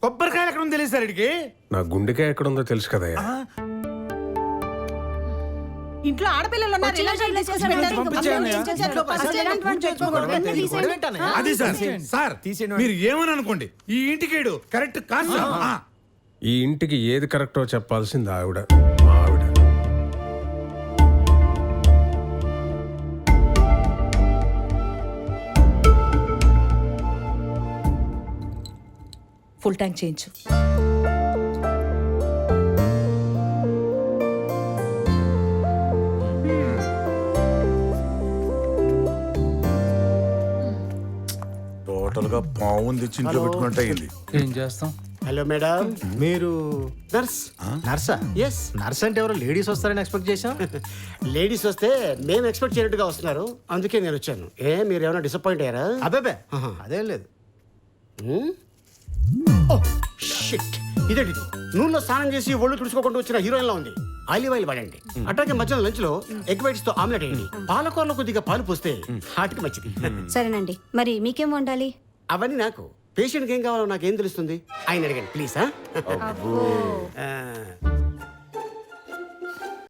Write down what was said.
కొబ్బరికాయలు ఎక్కడ ఉందో తెలియదు సార్ ఇడికి. నా గుండెకాయ ఎక్కడ ఉందో తెలుసు కదయ్యా. ఇంట్లో ఆడపిల్లలు ఉన్నారు. అది సార్ సార్ మీరు ఏమని అనుకోండి, ఈ ఇంటికేడు కరెక్ట్ కాదు సార్. ఈ ఇంటికి ఏది కరెక్టో చెప్పాల్సింది ఆవిడ, మా ఆవిడ. ఫుల్ ట్యాంక్ చేయించు. టోటల్ గా పావుని తెచ్చి ఇంట్లో పెట్టుకుంటే అయింది. ఏం చేస్తాం? హలో మేడం, మీరు నర్స్? నర్సా? ఎస్. నర్స్ అంటే ఎవరో లేడీస్ వస్తారని ఎక్స్పెక్ట్ చేశాం. లేడీస్ వస్తే మేము ఎక్స్పెక్ట్ చేయనట్టుగా వస్తున్నారు, అందుకే నేను వచ్చాను. మీరు ఏమైనా డిసప్పాయింట్ అయ్యారా? అబ్బే అదేం లేదు. షిట్, ఇదేంటి నూనెలో స్నానం చేసి ఒళ్ళు తుడుచుకోకుండా వచ్చిన హీరోయిన్ లా ఉంది. ఆలివ్ ఆయిల్ వాడండి. అట్లాగే మధ్యాహ్నం లంచ్ లో ఎగ్ వైట్స్ తో ఆమ్లెట్ వేయండి. పాలకూరలో కొద్దిగా పాలు పోస్తే హార్ట్కి మంచిది. సరేనండి, మరి మీకేం వండాలి? అవన్నీ నాకు, పేషెంట్కి ఏం కావాలో నాకేం తెలుస్తుంది? ఆయన అడగండి ప్లీజ్.